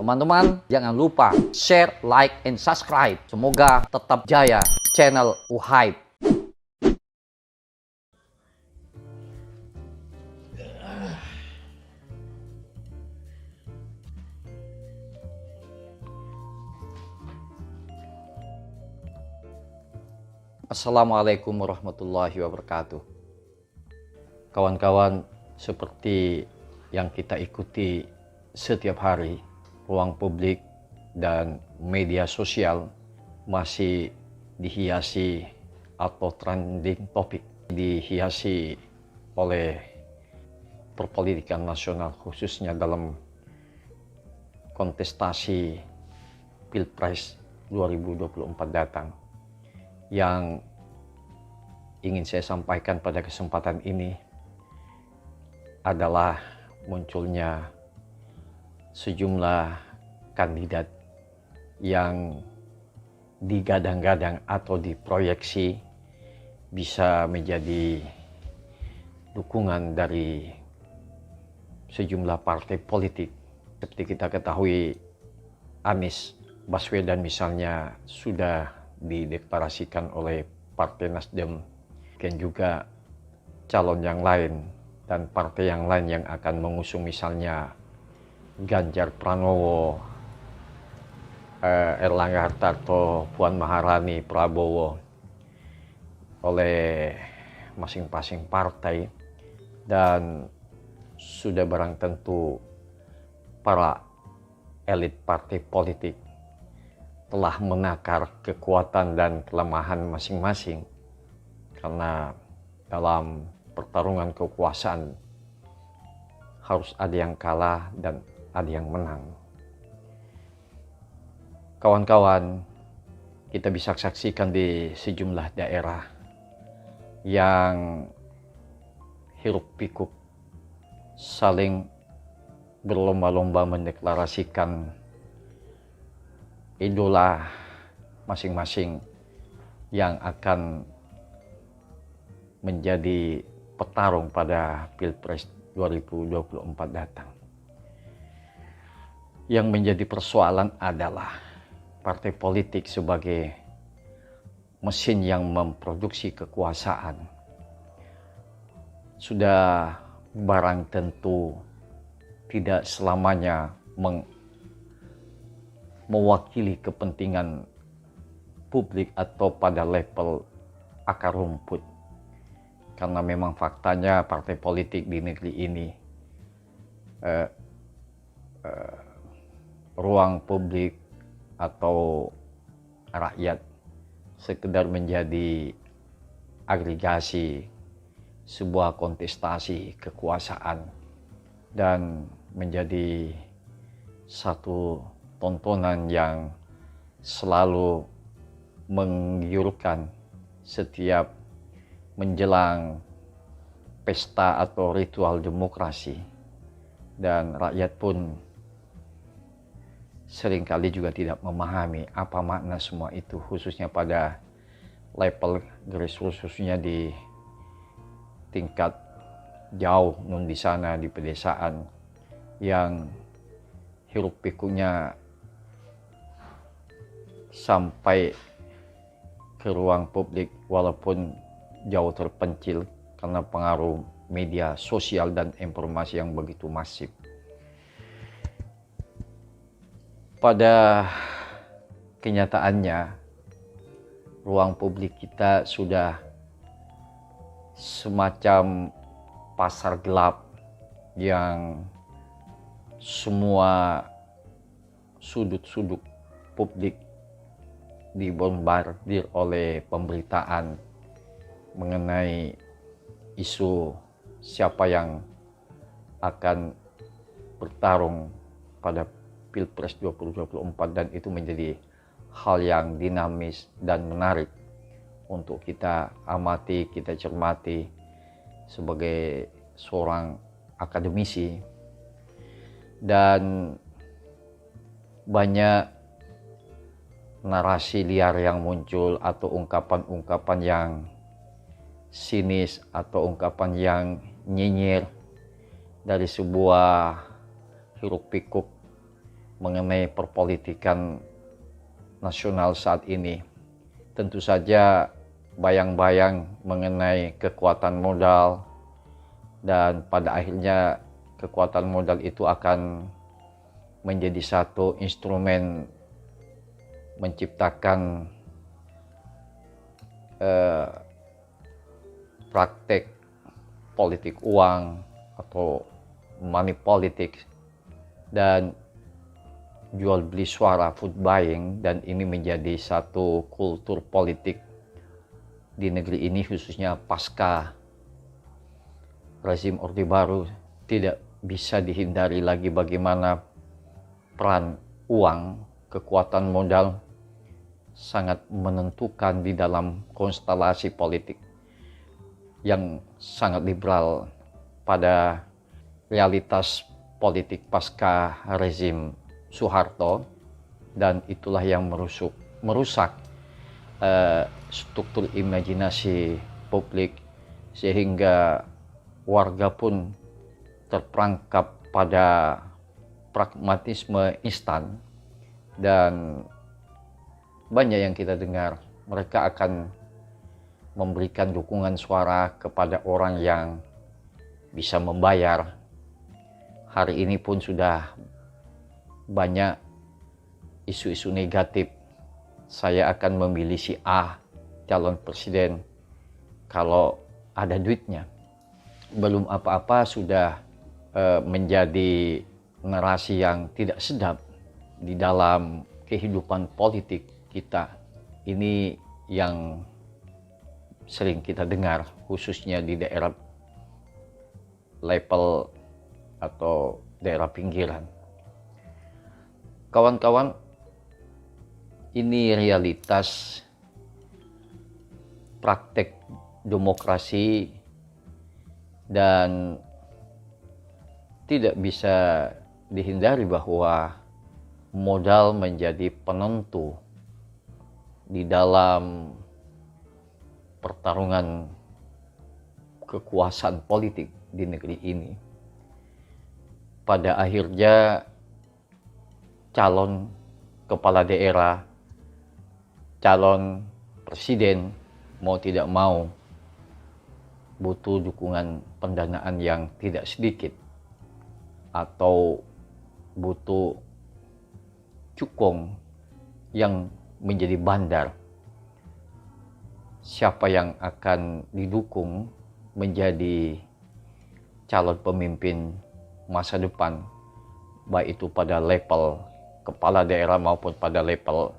Teman-teman, jangan lupa share, like, and subscribe. Semoga tetap jaya channel UHYPE. Assalamualaikum warahmatullahi wabarakatuh. Kawan-kawan, seperti yang kita ikuti setiap hari, ruang publik dan media sosial masih dihiasi atau trending topik, dihiasi oleh perpolitikan nasional, khususnya dalam kontestasi Pilpres 2024 datang. Yang ingin saya sampaikan pada kesempatan ini adalah munculnya sejumlah kandidat yang digadang-gadang atau diproyeksi bisa menjadi dukungan dari sejumlah partai politik. Seperti kita ketahui, Anies Baswedan misalnya sudah dideklarasikan oleh Partai Nasdem, dan juga calon yang lain dan partai yang lain yang akan mengusung, misalnya Ganjar Pranowo, Erlangga Hartarto, Puan Maharani, Prabowo, oleh masing-masing partai. Dan sudah barang tentu para elit partai politik telah menakar kekuatan dan kelemahan masing-masing, karena dalam pertarungan kekuasaan harus ada yang kalah dan ada yang menang. Kawan-kawan, kita bisa saksikan di sejumlah daerah yang hiruk-pikuk saling berlomba-lomba mendeklarasikan idola masing-masing yang akan menjadi petarung pada Pilpres 2024 datang. Yang menjadi persoalan adalah partai politik sebagai mesin yang memproduksi kekuasaan sudah barang tentu tidak selamanya mewakili kepentingan publik atau pada level akar rumput, karena memang faktanya partai politik di negeri ini ruang publik atau rakyat sekedar menjadi agregasi sebuah kontestasi kekuasaan dan menjadi satu tontonan yang selalu menggiurkan setiap menjelang pesta atau ritual demokrasi. Dan rakyat pun seringkali juga tidak memahami apa makna semua itu, khususnya pada level grassroots, khususnya di tingkat jauh nun di sana di pedesaan, yang hiruk pikuknya sampai ke ruang publik walaupun jauh terpencil karena pengaruh media sosial dan informasi yang begitu masif. Pada kenyataannya, ruang publik kita sudah semacam pasar gelap yang semua sudut-sudut publik dibombardir oleh pemberitaan mengenai isu siapa yang akan bertarung pada Pilpres 2024, dan itu menjadi hal yang dinamis dan menarik untuk kita amati, kita cermati sebagai seorang akademisi. Dan banyak narasi liar yang muncul atau ungkapan-ungkapan yang sinis atau ungkapan yang nyinyir dari sebuah hiruk pikuk mengenai perpolitikan nasional saat ini. Tentu saja bayang-bayang mengenai kekuatan modal, dan pada akhirnya kekuatan modal itu akan menjadi satu instrumen menciptakan praktek politik uang atau money politics dan jual beli suara, vote buying, dan ini menjadi satu kultur politik di negeri ini, khususnya pasca rezim Orde Baru. Tidak bisa dihindari lagi bagaimana peran uang, kekuatan modal sangat menentukan di dalam konstelasi politik yang sangat liberal pada realitas politik pasca rezim Soeharto, dan itulah yang merusak struktur imajinasi publik sehingga warga pun terperangkap pada pragmatisme instan, dan banyak yang kita dengar mereka akan memberikan dukungan suara kepada orang yang bisa membayar. Hari ini pun sudah banyak isu-isu negatif. Saya akan memilih si A calon presiden kalau ada duitnya. Belum apa-apa sudah menjadi narasi yang tidak sedap di dalam kehidupan politik kita. Ini yang sering kita dengar, khususnya di daerah level atau daerah pinggiran. Kawan-kawan, ini realitas praktek demokrasi dan tidak bisa dihindari bahwa modal menjadi penentu di dalam pertarungan kekuasaan politik di negeri ini. Pada akhirnya calon kepala daerah, calon presiden mau tidak mau butuh dukungan pendanaan yang tidak sedikit, atau butuh cukong yang menjadi bandar. Siapa yang akan didukung menjadi calon pemimpin masa depan, baik itu pada level kepala daerah maupun pada level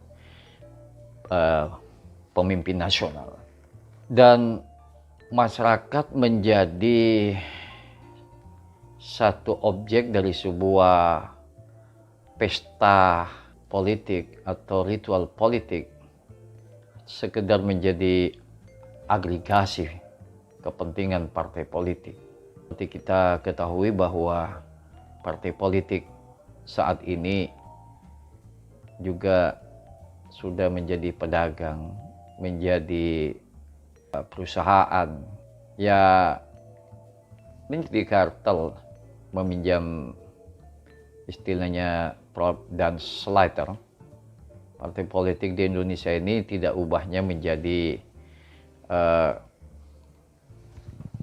pemimpin nasional. Dan masyarakat menjadi satu objek dari sebuah pesta politik atau ritual politik, sekedar menjadi agregasi kepentingan partai politik. Seperti kita ketahui bahwa partai politik saat ini juga sudah menjadi pedagang, menjadi perusahaan, ya menjadi kartel, meminjam istilahnya Prof dan Slater. Partai politik di Indonesia ini tidak ubahnya menjadi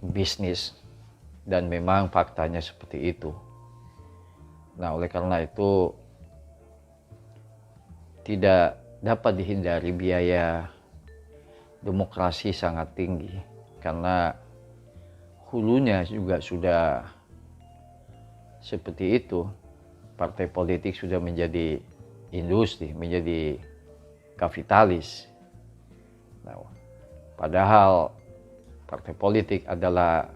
bisnis, dan memang faktanya seperti itu. Nah, oleh karena itu tidak dapat dihindari biaya demokrasi sangat tinggi, karena hulunya juga sudah seperti itu. Partai politik sudah menjadi industri, menjadi kapitalis. Nah, padahal partai politik adalah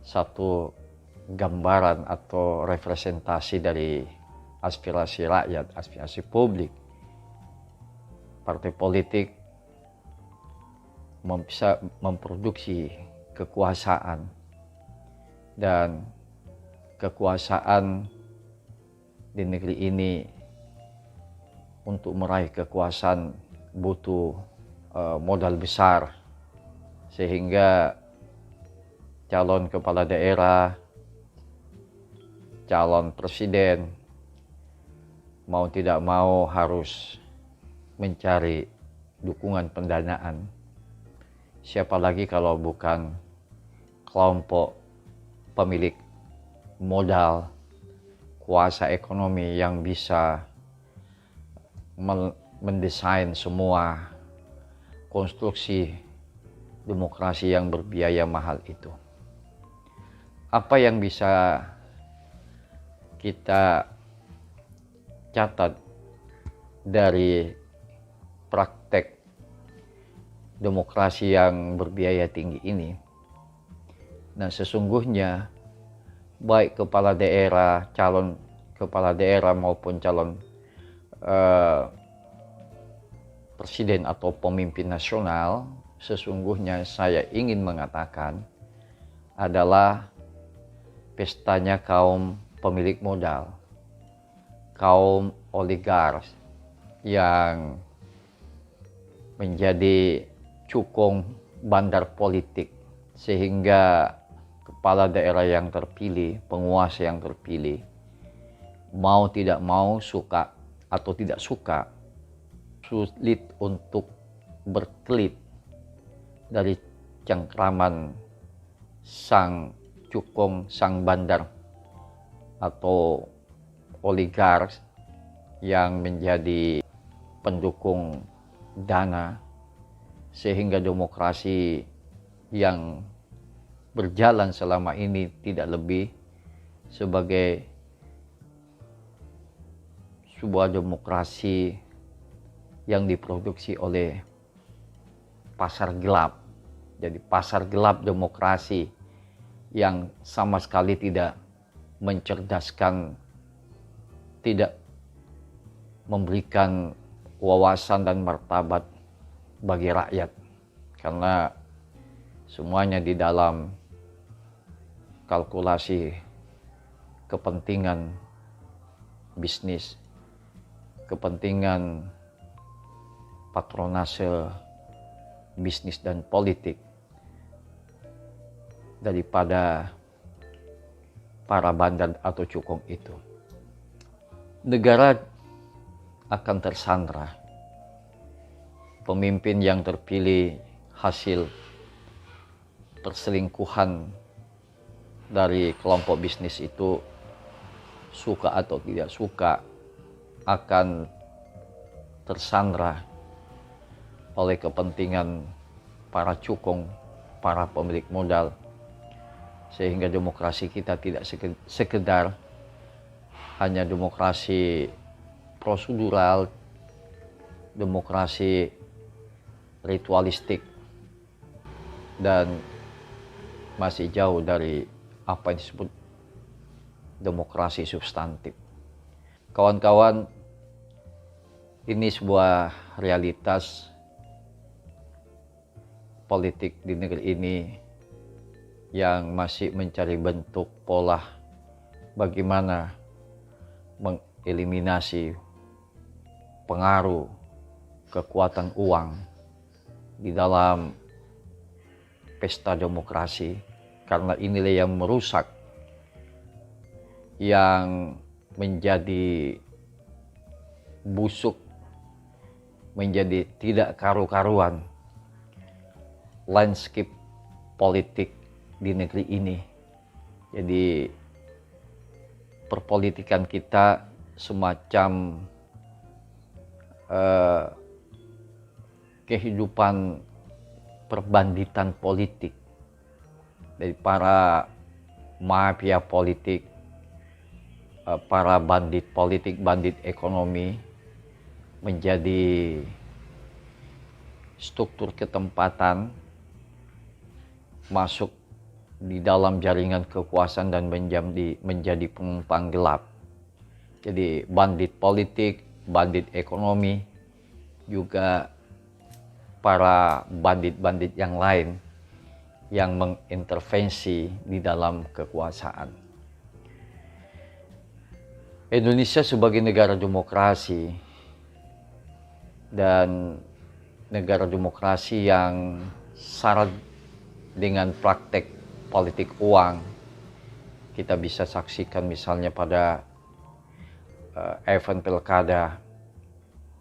satu gambaran atau representasi dari aspirasi rakyat, aspirasi publik. Partai politik bisa memproduksi kekuasaan, dan kekuasaan di negeri ini, untuk meraih kekuasaan butuh modal besar, sehingga calon kepala daerah, calon presiden, mau tidak mau harus mencari dukungan pendanaan. Siapa lagi kalau bukan kelompok pemilik modal, kuasa ekonomi yang bisa mendesain semua konstruksi demokrasi yang berbiaya mahal itu. Apa yang bisa kita catat dari praktek demokrasi yang berbiaya tinggi ini? Nah, sesungguhnya baik kepala daerah, calon kepala daerah maupun calon presiden atau pemimpin nasional, sesungguhnya saya ingin mengatakan adalah pestanya kaum pemilik modal, kaum oligark yang menjadi cukong bandar politik, sehingga kepala daerah yang terpilih, penguasa yang terpilih, mau tidak mau, suka atau tidak suka, sulit untuk berkelit dari cengkraman sang cukong, sang bandar atau oligark yang menjadi pendukung dana, sehingga demokrasi yang berjalan selama ini tidak lebih sebagai sebuah demokrasi yang diproduksi oleh pasar gelap. Jadi pasar gelap demokrasi yang sama sekali tidak mencerdaskan, tidak memberikan wawasan dan martabat bagi rakyat, karena semuanya di dalam kalkulasi kepentingan bisnis, kepentingan patronase bisnis dan politik daripada para bandar atau cukong itu. Negara akan tersandra. Pemimpin yang terpilih hasil perselingkuhan dari kelompok bisnis itu, suka atau tidak suka, akan tersandra oleh kepentingan para cukong, para pemilik modal, sehingga demokrasi kita tidak sekedar hanya demokrasi prosedural, demokrasi ritualistik, dan masih jauh dari apa yang disebut demokrasi substantif. Kawan-kawan, ini sebuah realitas politik di negeri ini yang masih mencari bentuk pola bagaimana mengeliminasi pengaruh kekuatan uang di dalam pesta demokrasi, karena inilah yang merusak, yang menjadi busuk, menjadi tidak karu-karuan landscape politik di negeri ini. Jadi perpolitikan kita semacam kehidupan perbanditan politik dari para mafia politik, para bandit politik, bandit ekonomi, menjadi struktur ketempatan masuk di dalam jaringan kekuasaan dan menjadi penumpang gelap. Jadi bandit politik, bandit ekonomi, juga para bandit-bandit yang lain yang mengintervensi di dalam kekuasaan. Indonesia sebagai negara demokrasi dan negara demokrasi yang syarat dengan praktek politik uang, kita bisa saksikan misalnya pada event pilkada,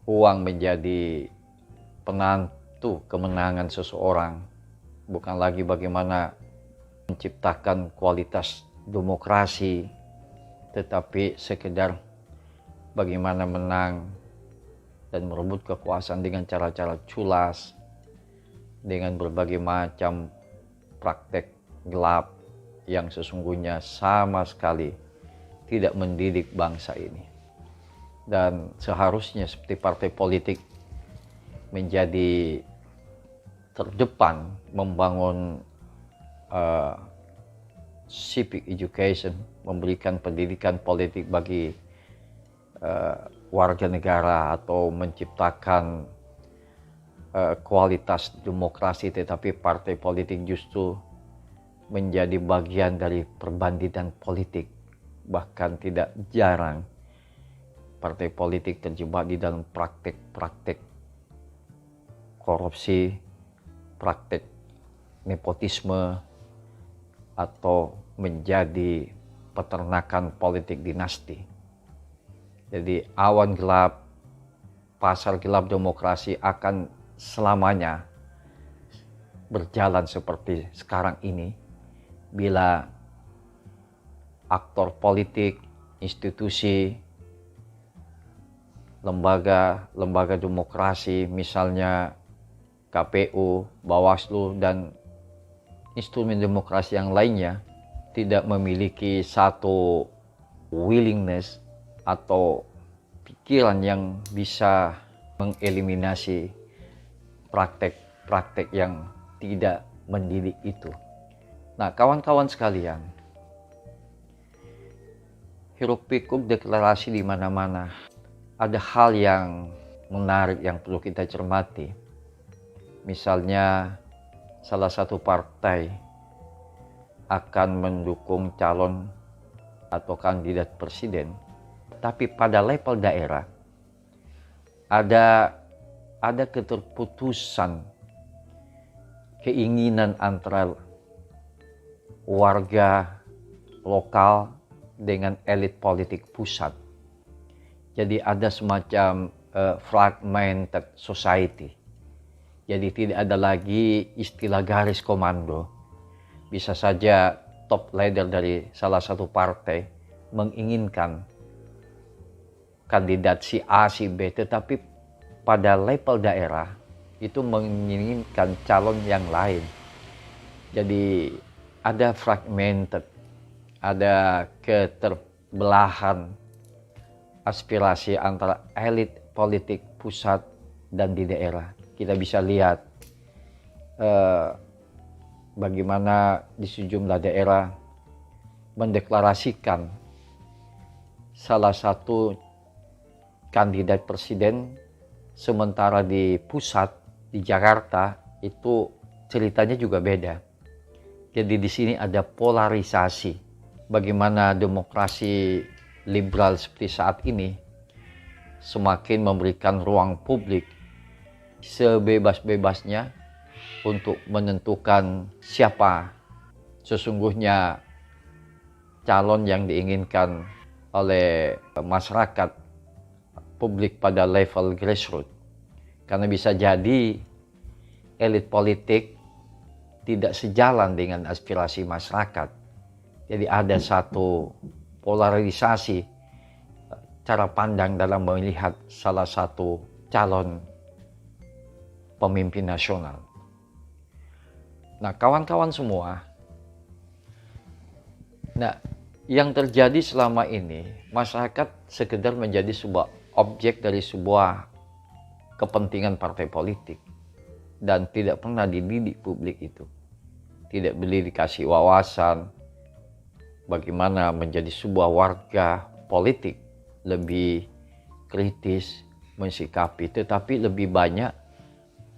uang menjadi penentu kemenangan seseorang, bukan lagi bagaimana menciptakan kualitas demokrasi, tetapi sekedar bagaimana menang dan merebut kekuasaan dengan cara-cara culas, dengan berbagai macam praktek gelap yang sesungguhnya sama sekali tidak mendidik bangsa ini. Dan seharusnya seperti partai politik menjadi terdepan membangun civic education, memberikan pendidikan politik bagi warga negara, atau menciptakan kualitas demokrasi, tetapi partai politik justru menjadi bagian dari perbandingan politik. Bahkan tidak jarang partai politik terjebak di dalam praktek-praktek korupsi, praktek nepotisme, atau menjadi peternakan politik dinasti. Jadi awan gelap, pasar gelap demokrasi akan selamanya berjalan seperti sekarang ini bila aktor politik, institusi, lembaga demokrasi, misalnya KPU, Bawaslu, dan instrumen demokrasi yang lainnya tidak memiliki satu willingness atau pikiran yang bisa mengeliminasi praktek-praktek yang tidak mendidik itu. Nah, kawan-kawan sekalian, hiruk pikuk deklarasi di mana-mana. Ada hal yang menarik yang perlu kita cermati. Misalnya, salah satu partai akan mendukung calon atau kandidat presiden, tapi pada level daerah ada keterputusan keinginan antara warga lokal dengan elit politik pusat. Jadi ada semacam fragmented society. Jadi tidak ada lagi istilah garis komando. Bisa saja top leader dari salah satu partai menginginkan kandidat si A, si B, tetapi pada level daerah itu menginginkan calon yang lain. Jadi ada fragmented, ada keterbelahan aspirasi antara elit politik pusat dan di daerah. Kita bisa lihat bagaimana di sejumlah daerah mendeklarasikan salah satu kandidat presiden, sementara di pusat, di Jakarta, itu ceritanya juga beda. Jadi di sini ada polarisasi. Bagaimana demokrasi liberal seperti saat ini semakin memberikan ruang publik sebebas-bebasnya untuk menentukan siapa sesungguhnya calon yang diinginkan oleh masyarakat publik pada level grassroots. Karena bisa jadi elit politik tidak sejalan dengan aspirasi masyarakat. Jadi ada satu polarisasi cara pandang dalam melihat salah satu calon pemimpin nasional. Nah, kawan-kawan semua, yang terjadi selama ini, masyarakat sekedar menjadi sebuah objek dari sebuah kepentingan partai politik dan tidak pernah dididik publik itu. Tidak dikasih wawasan bagaimana menjadi sebuah warga politik lebih kritis mensikapi, tetapi lebih banyak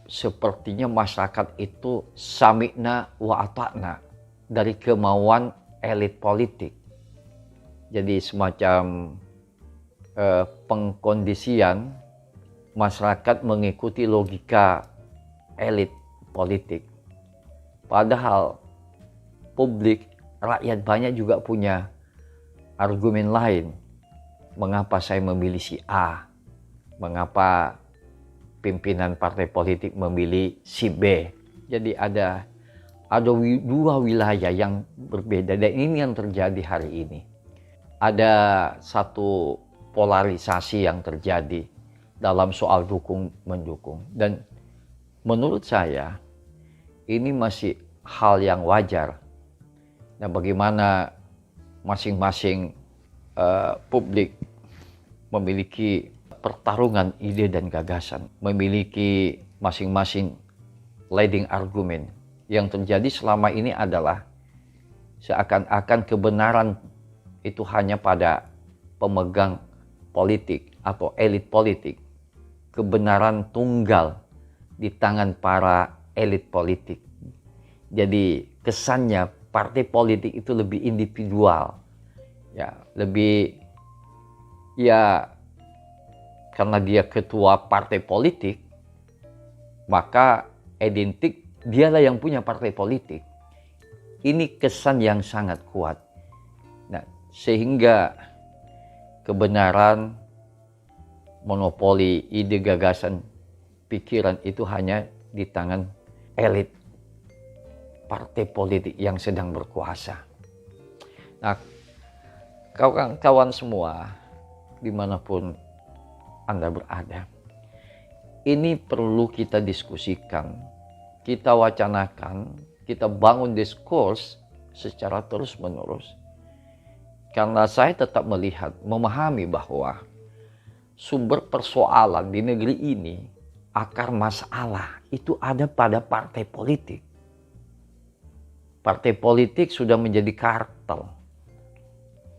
sepertinya masyarakat itu sami'na wa ata'na dari kemauan elit politik. Jadi semacam pengkondisian masyarakat mengikuti logika elit politik. Padahal publik, rakyat banyak juga punya argumen lain. mengapa saya memilih si A, mengapa pimpinan partai politik memilih si B. Jadi ada dua wilayah yang berbeda, dan ini yang terjadi hari ini. Ada satu polarisasi yang terjadi dalam soal dukung-mendukung, dan menurut saya ini masih hal yang wajar. Nah, bagaimana masing-masing publik memiliki pertarungan ide dan gagasan, memiliki masing-masing leading argument. Yang terjadi selama ini adalah seakan-akan kebenaran itu hanya pada pemegang politik atau elit politik. Kebenaran tunggal di tangan para elit politik. Jadi kesannya partai politik itu lebih individual. Ya, lebih karena dia ketua partai politik, maka identik dialah yang punya partai politik. Ini kesan yang sangat kuat. Nah, sehingga kebenaran, monopoli, ide, gagasan, pikiran itu hanya di tangan elit partai politik yang sedang berkuasa. Nah, kawan-kawan semua, dimanapun Anda berada, ini perlu kita diskusikan, kita wacanakan, kita bangun diskurs secara terus-menerus. Karena saya tetap melihat, memahami bahwa sumber persoalan di negeri ini, akar masalah itu ada pada partai politik. Partai politik sudah menjadi kartel.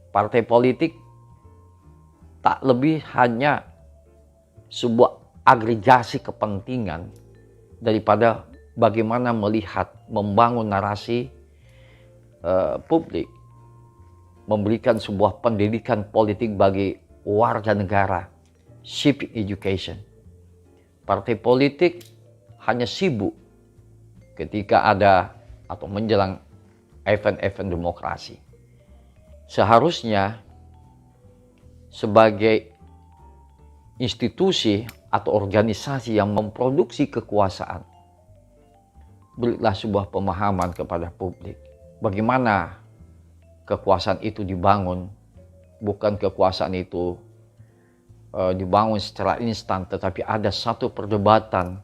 Partai politik tak lebih hanya sebuah agregasi kepentingan daripada bagaimana melihat, membangun narasi publik, memberikan sebuah pendidikan politik bagi warga negara, civic education. Partai politik hanya sibuk ketika ada atau menjelang event-event demokrasi. Seharusnya sebagai institusi atau organisasi yang memproduksi kekuasaan, berilah sebuah pemahaman kepada publik. Bagaimana kekuasaan itu dibangun, bukan kekuasaan itu dibangun secara instan, tetapi ada satu perdebatan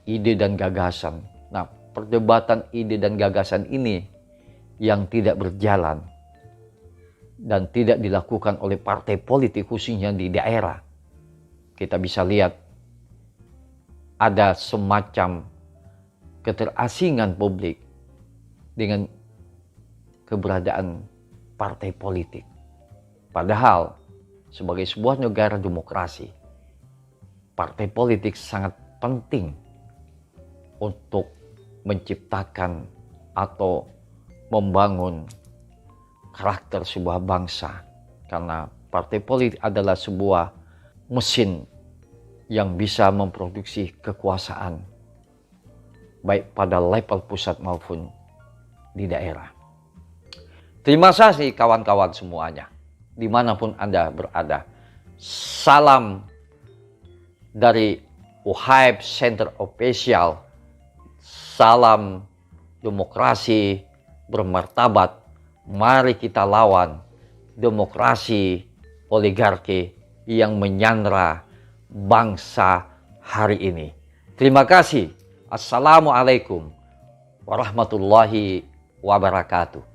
ide dan gagasan. Nah, perdebatan ide dan gagasan ini yang tidak berjalan dan tidak dilakukan oleh partai politik, khususnya di daerah. Kita bisa lihat ada semacam keterasingan publik dengan keberadaan partai politik. Padahal sebagai sebuah negara demokrasi, partai politik sangat penting untuk menciptakan atau membangun karakter sebuah bangsa. Karena partai politik adalah sebuah mesin yang bisa memproduksi kekuasaan, baik pada level pusat maupun di daerah. Terima kasih kawan-kawan semuanya, dimanapun Anda berada. Salam dari UHAIP Center Official. Salam demokrasi bermartabat. Mari kita lawan demokrasi oligarki yang menyandra bangsa hari ini. Terima kasih. Assalamualaikum warahmatullahi wabarakatuh.